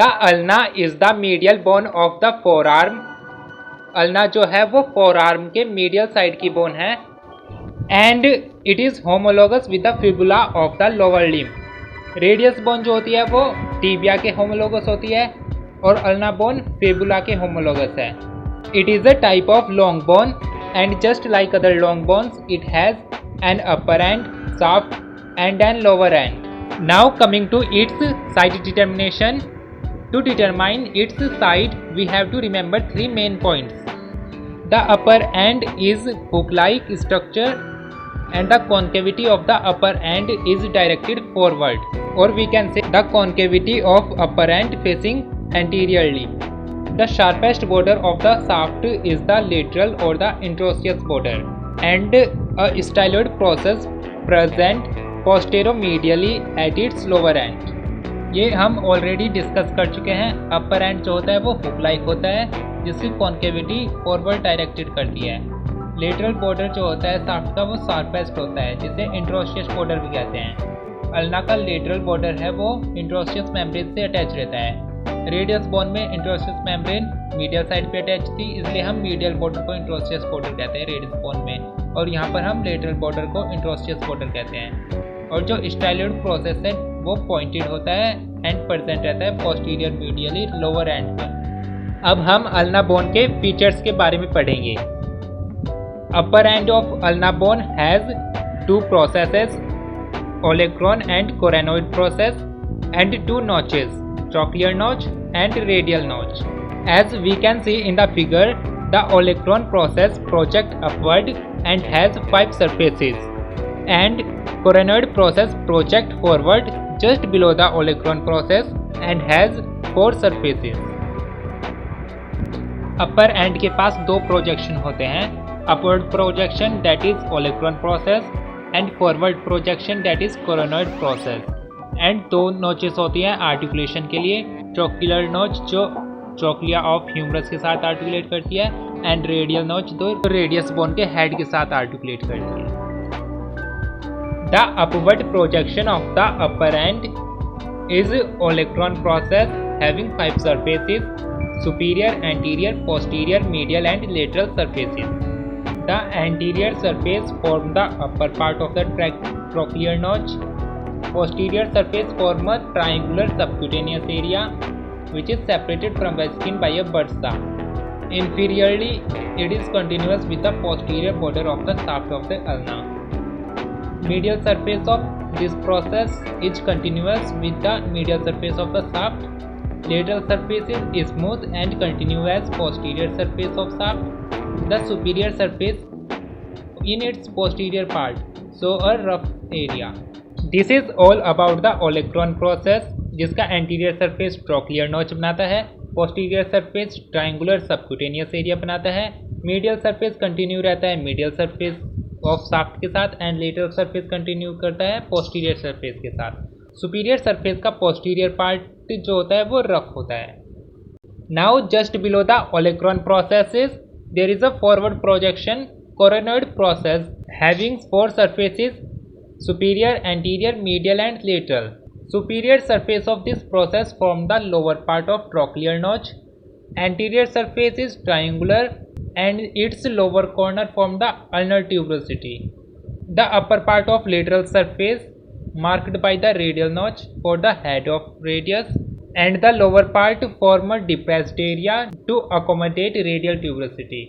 The ulna is the medial bone of the forearm. Ulna जो है वो forearm के मीडियल साइड की बोन है। And it is homologous with the fibula of the lower limb. Radius bone जो होती है वो टिबिया के होमोलोगस होती है और अल्ना बोन फिबुला के होमोलोगस है। It is a type of long bone and just like other long bones it has an upper end, shaft and an lower end. Now coming to its side determination. To determine its side, we have to remember three main points. The upper end is hook-like structure and the concavity of the upper end is directed forward, or we can say the concavity of upper end facing anteriorly. The sharpest border of the shaft is the lateral or the interosseous border, and a styloid process present posteromedially at its lower end. ये हम already discuss कर चुके हैं। अपर and जो होता है वो hook like होता है जिसकी कॉन्केविटी फॉरवर्ड डायरेक्टेड करती है। लेटरल बॉर्डर जो होता है शाफ्ट का वो शार्पेस्ट होता है जिसे इंट्रोस्टियस बॉर्डर भी कहते हैं। अल्ना का लेटरल बॉर्डर है वो इंट्रोस्टियस मेम्ब्रेन से अटैच रहता है। रेडियस बोन में इंट्रोस्टियस मेम्ब्रेन मीडियल साइड पे अटैच थी, इसलिए हम मीडियल बॉर्डर को इंट्रोस्टियस बॉर्डर कहते हैं रेडियस बोन में, और यहाँ पर हम लेटरल बॉर्डर को इंट्रोस्टियस बॉर्डर कहते हैं। और जो स्टाइलोइड प्रोसेस है वो पॉइंटेड होता है एंड प्रेजेंट रहता है पोस्टीरियर मीडियली लोअर एंड पर। अब हम अल्ना बोन के फीचर्स के बारे में पढ़ेंगे। Upper end of ulna bone has two processes, olecranon and coronoid process, and two notches, trochlear notch and radial notch. As we can see in the figure, the olecranon process project upward and has 5 surfaces, and coronoid process project forward just below the olecron process and has 4 surfaces. Upper end के पास 2 projection होते हैं, upward projection that is olecranon process and forward projection that is coronoid process. And 2 notches होती हैं articulation के लिए, ट्रोक्युलर नोच जो ट्रोक्लिया ऑफ ह्यूमरस के साथ आर्टिकुलेट करती है एंड रेडियल नोच जो रेडियस बोन के हेड के साथ आर्टिकुलेट करती है। The upward projection of the upper end is olecron process having 5 surfaces: superior, anterior, posterior, medial and lateral surfaces. The anterior surface form the upper part of the trochlear notch. Posterior surface form a triangular subcutaneous area which is separated from the skin by a bursa. Inferiorly, it is continuous with the posterior border of the shaft of the ulna. Medial surface of this process is continuous with the medial surface of the shaft. Lateral surface is smooth and continuous posterior surface of shaft. The superior surface in its posterior part show a rough area. This is all about the olecron process, जिसका anterior surface trochlear notch बनाता है, posterior surface triangular subcutaneous area बनाता है, medial surface continue रहता है medial surface of shaft के साथ and lateral surface continue करता है पोस्टीरियर सरफेस के साथ। सुपीरियर सरफेस का पोस्टीरियर पार्ट जो होता है वो रफ होता है। Now just below the olecranon processes there is a forward projection coronoid process having 4 surfaces: superior, anterior, medial and lateral. Superior surface of this process form the lower part of trochlear notch. Anterior surface is triangular and its lower corner form the ulnar tuberosity. The upper part of lateral surface marked by the radial notch for the head of radius, and the lower part form a depressed area to accommodate radial tuberosity,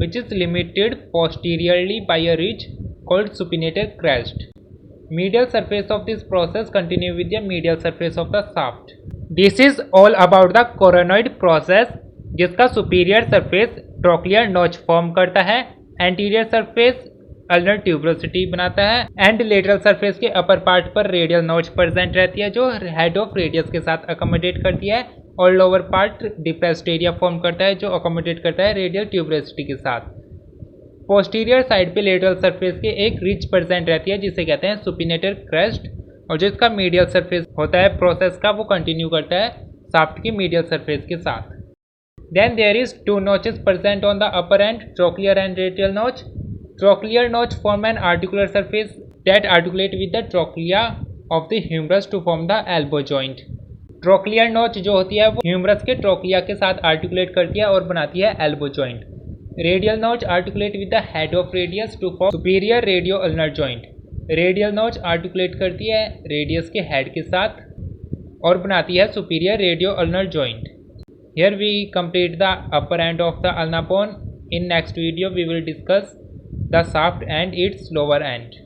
which is limited posteriorly by a ridge called supinator crest. Medial surface of this process continue with the medial surface of the shaft. This is all about the coronoid process, जिसका superior surface trochlear notch form करता है, anterior surface ulnar tuberosity बनाता है and lateral surface के upper part पर radial notch present रहती है जो हेड ऑफ रेडियस के साथ अकोमोडेट करती है, और lower part depressed area form करता है जो अकोमोडेट करता है रेडियल ट्यूबरोसिटी के साथ। पोस्टीरियर साइड पे लेटरल सरफेस के एक रिच प्रेजेंट रहती है जिसे कहते हैं सुपिनेटर क्रेस्ट, और जिसका मीडियल सरफेस होता है प्रोसेस का वो कंटिन्यू करता है शाफ्ट की मीडियल सरफेस के साथ। Then there is 2 notches present on the upper end, trochlear and radial notch. Trochlear notch form an articular surface that articulate with the trochlea of the humerus to form the elbow joint. Trochlear नोच जो होती है वो humerus के trochlea के साथ articulate करती है और बनाती है elbow joint. Radial notch articulate with the head of radius to form superior radio ulnar joint. Radial notch articulate करती है रेडियस के हेड के साथ और बनाती है superior radio ulnar joint. Here we complete the upper end of the ulna bone. In next video we will discuss the shaft and its lower end.